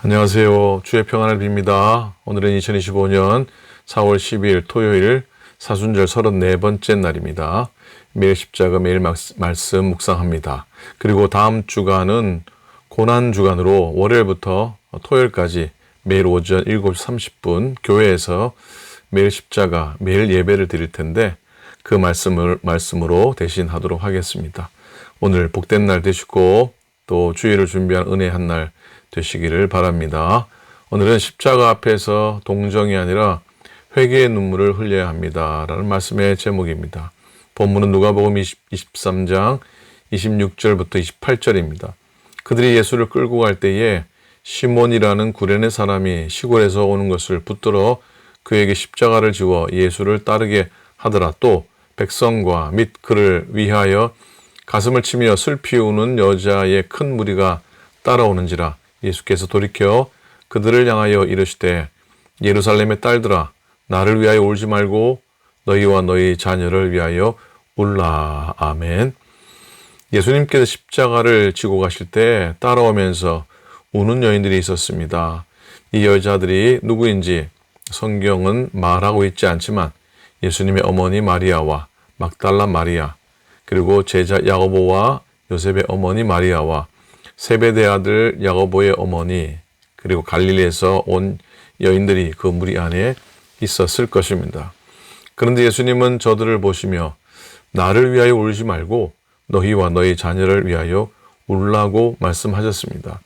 안녕하세요. 주의 평안을 빕니다. 오늘은 2025년 4월 12일 토요일 사순절 34번째 날입니다. 매일 십자가 매일 말씀 묵상합니다. 그리고 다음 주간은 고난주간으로 월요일부터 토요일까지 매일 오전 7시 30분 교회에서 매일 십자가 매일 예배를 드릴 텐데 그 말씀으로 대신하도록 하겠습니다. 오늘 복된 날 되시고 또 주일을 준비한 은혜의 한 날 되시기를 바랍니다. 오늘은 십자가 앞에서 동정이 아니라 회개의 눈물을 흘려야 합니다. 라는 말씀의 제목입니다. 본문은 누가복음 23장 26절부터 28절입니다. 그들이 예수를 끌고 갈 때에 시몬이라는 구레네 사람이 시골에서 오는 것을 붙들어 그에게 십자가를 지워 예수를 따르게 하더라. 또 백성과 및 그를 위하여 가슴을 치며 슬피 우는 여자의 큰 무리가 따라오는지라. 예수께서 돌이켜 그들을 향하여 이르시되 예루살렘의 딸들아 나를 위하여 울지 말고 너희와 너희 자녀를 위하여 울라. 아멘. 예수님께서 십자가를 지고 가실 때 따라오면서 우는 여인들이 있었습니다. 이 여자들이 누구인지 성경은 말하고 있지 않지만 예수님의 어머니 마리아와 막달라 마리아, 그리고 제자 야고보와 요셉의 어머니 마리아와 세베대 아들 야고보의 어머니, 그리고 갈릴리에서 온 여인들이 그 무리 안에 있었을 것입니다. 그런데 예수님은 저들을 보시며 나를 위하여 울지 말고 너희와 너희 자녀를 위하여 울라고 말씀하셨습니다.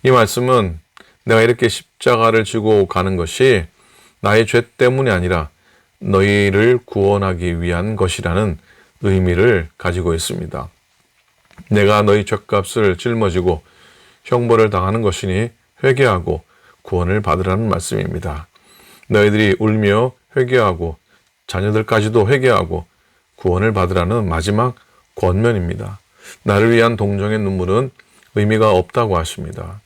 이 말씀은 내가 이렇게 십자가를 지고 가는 것이 나의 죄 때문이 아니라 너희를 구원하기 위한 것이라는 의미를 가지고 있습니다. 내가 너희 죄값을 짊어지고 형벌을 당하는 것이니 회개하고 구원을 받으라는 말씀입니다. 너희들이 울며 회개하고 자녀들까지도 회개하고 구원을 받으라는 마지막 권면입니다. 나를 위한 동정의 눈물은 의미가 없다고 하십니다.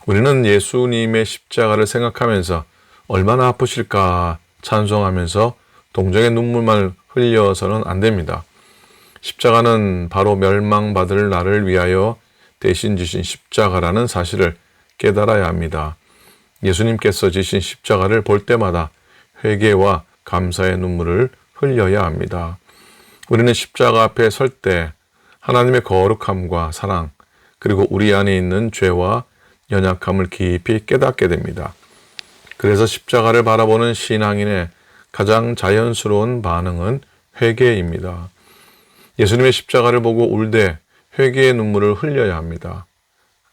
우리는 예수님의 십자가를 생각하면서 얼마나 아프실까 찬송하면서 동정의 눈물만 흘려서는 안 됩니다. 십자가는 바로 멸망받을 나를 위하여 대신 지신 십자가라는 사실을 깨달아야 합니다. 예수님께서 지신 십자가를 볼 때마다 회개와 감사의 눈물을 흘려야 합니다. 우리는 십자가 앞에 설 때 하나님의 거룩함과 사랑, 그리고 우리 안에 있는 죄와 연약함을 깊이 깨닫게 됩니다. 그래서 십자가를 바라보는 신앙인의 가장 자연스러운 반응은 회개입니다. 예수님의 십자가를 보고 울되 회개의 눈물을 흘려야 합니다.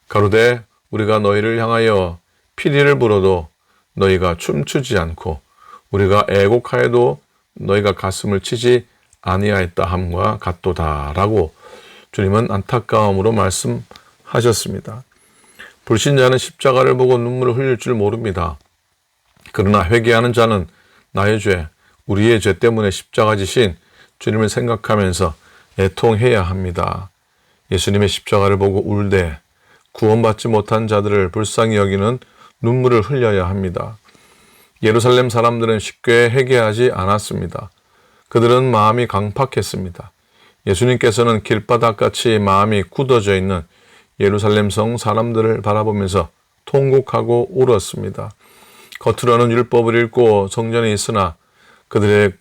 가로되 우리가 너희를 향하여 피리를 불어도 너희가 춤추지 않고 우리가 애곡하여도 너희가 가슴을 치지 아니하였다 함과 같도다라고 주님은 안타까움으로 말씀하셨습니다. 불신자는 십자가를 보고 눈물을 흘릴 줄 모릅니다. 그러나 회개하는 자는 나의 죄, 우리의 죄 때문에 십자가 지신 주님을 생각하면서 애통해야 합니다. 예수님의 십자가를 보고 울되 구원받지 못한 자들을 불쌍히 여기는 눈물을 흘려야 합니다. 예루살렘 사람들은 쉽게 회개하지 않았습니다. 그들은 마음이 강팍했습니다. 예수님께서는 길바닥같이 마음이 굳어져 있는 예루살렘 성 사람들을 바라보면서 통곡하고 울었습니다. 겉으로는 율법을 읽고 성전에 있으나 그들의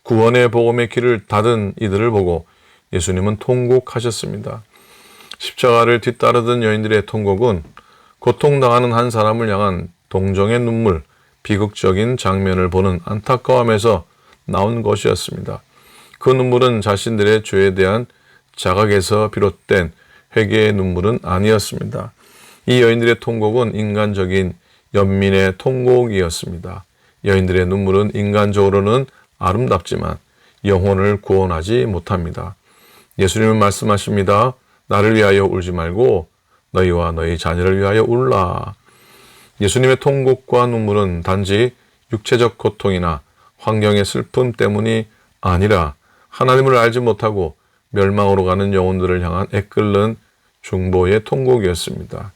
구원의 복음의 길을 닫은 이들을 보고 예수님은 통곡하셨습니다. 십자가를 뒤따르던 여인들의 통곡은 고통당하는 한 사람을 향한 동정의 눈물, 비극적인 장면을 보는 안타까움에서 나온 것이었습니다. 그 눈물은 자신들의 죄에 대한 자각에서 비롯된 회개의 눈물은 아니었습니다. 이 여인들의 통곡은 인간적인 연민의 통곡이었습니다. 여인들의 눈물은 인간적으로는 아름답지만 영혼을 구원하지 못합니다. 예수님은 말씀하십니다. 나를 위하여 울지 말고 너희와 너희 자녀를 위하여 울라. 예수님의 통곡과 눈물은 단지 육체적 고통이나 환경의 슬픔 때문이 아니라 하나님을 알지 못하고 멸망으로 가는 영혼들을 향한 애끓는 중보의 통곡이었습니다.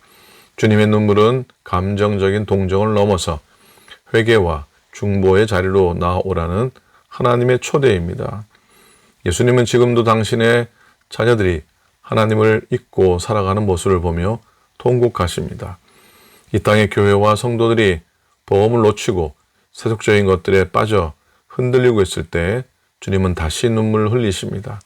주님의 눈물은 감정적인 동정을 넘어서 회개와 중보의 자리로 나아오라는 하나님의 초대입니다. 예수님은 지금도 당신의 자녀들이 하나님을 잊고 살아가는 모습을 보며 통곡하십니다. 이 땅의 교회와 성도들이 복음을 놓치고 세속적인 것들에 빠져 흔들리고 있을 때 주님은 다시 눈물을 흘리십니다.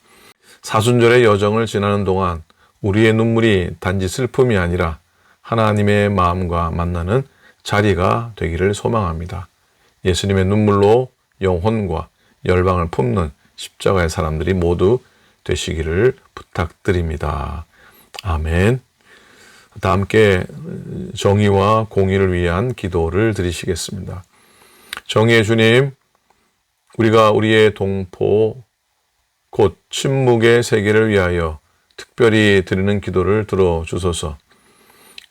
사순절의 여정을 지나는 동안 우리의 눈물이 단지 슬픔이 아니라 하나님의 마음과 만나는 자리가 되기를 소망합니다. 예수님의 눈물로 영혼과 열방을 품는 십자가의 사람들이 모두 되시기를 부탁드립니다. 아멘. 다 함께 정의와 공의를 위한 기도를 드리시겠습니다. 정의의 주님, 우리가 우리의 동포 곧 침묵의 세계를 위하여 특별히 드리는 기도를 들어주소서.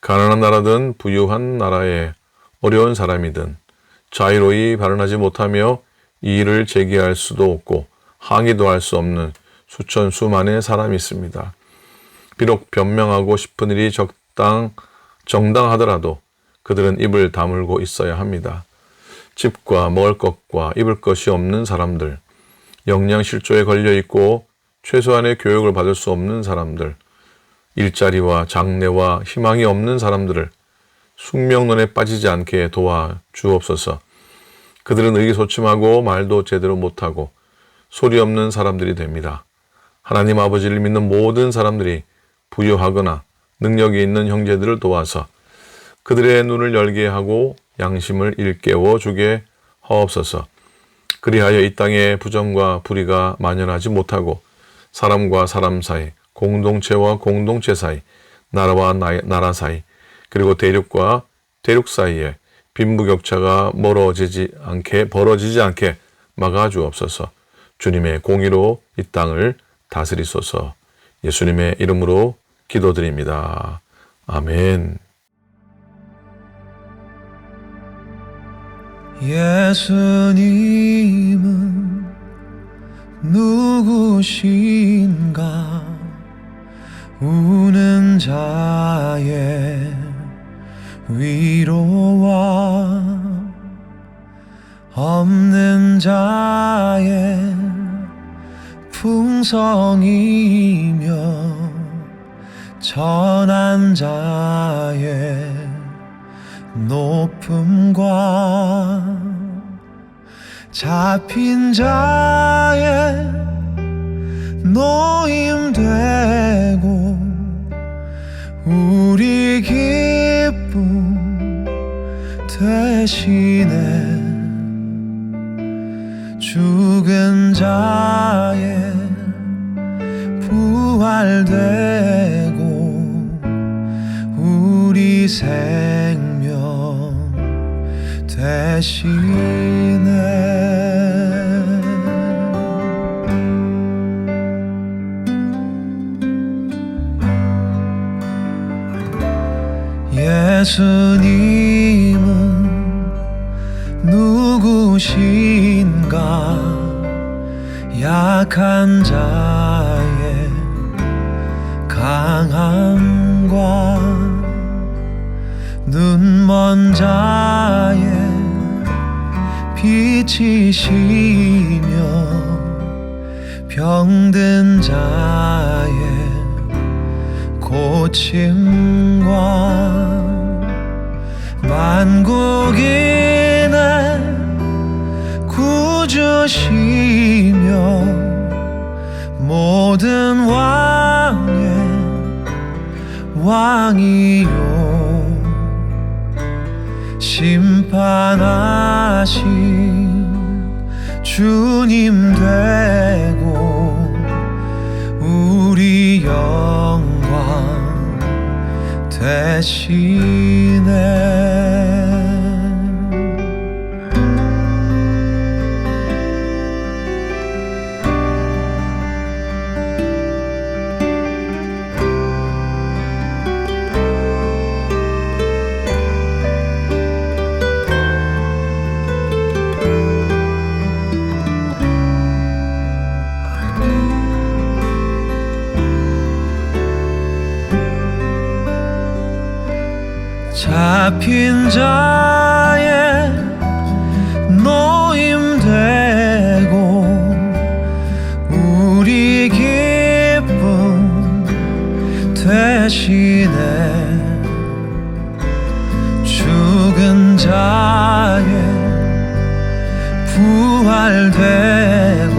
가난한 나라든 부유한 나라의 어려운 사람이든 자유로이 발언하지 못하며 이의를 제기할 수도 없고 항의도 할 수 없는 수천 수만의 사람이 있습니다. 비록 변명하고 싶은 일이 정당하더라도 그들은 입을 다물고 있어야 합니다. 집과 먹을 것과 입을 것이 없는 사람들, 영양실조에 걸려있고 최소한의 교육을 받을 수 없는 사람들, 일자리와 장래와 희망이 없는 사람들을 숙명론에 빠지지 않게 도와주옵소서. 그들은 의기소침하고 말도 제대로 못하고 소리 없는 사람들이 됩니다. 하나님 아버지를 믿는 모든 사람들이 부유하거나 능력이 있는 형제들을 도와서 그들의 눈을 열게 하고 양심을 일깨워 주게 하옵소서. 그리하여 이 땅에 부정과 불의가 만연하지 못하고 사람과 사람 사이, 공동체와 공동체 사이, 나라와 나라 사이, 그리고 대륙과 대륙 사이에 빈부격차가 벌어지지 않게 막아주옵소서. 주님의 공의로 이 땅을 다스리소서. 예수님의 이름으로 기도드립니다. 아멘. 예수님은 누구신가? 우는 자의 위로와 없는 자의 풍성이며 전한 자의 높음과 잡힌 자의 노임되고 우리 기쁨 대신에 죽은 자의 부활되고 우리 생명 대신에 예수님은 누구신가? 약한 자의 강함과 눈먼 자의 빛이시며 병든 자의 고침과 만국인의 구주시며 모든 왕의 왕이요 심판하신 주님 되고 우리 영광 대신에 잡힌 자의 노임되고 우리 기쁨 대신에 잘 되고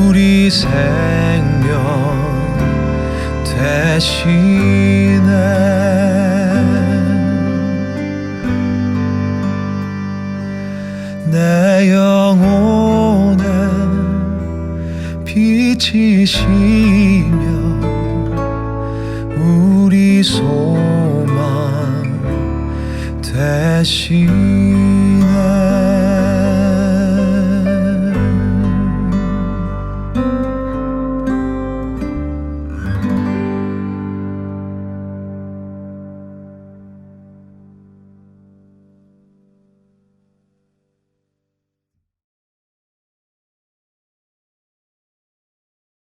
우리 생명 대신에 내 영혼에 빛이시며 우리 소망 대신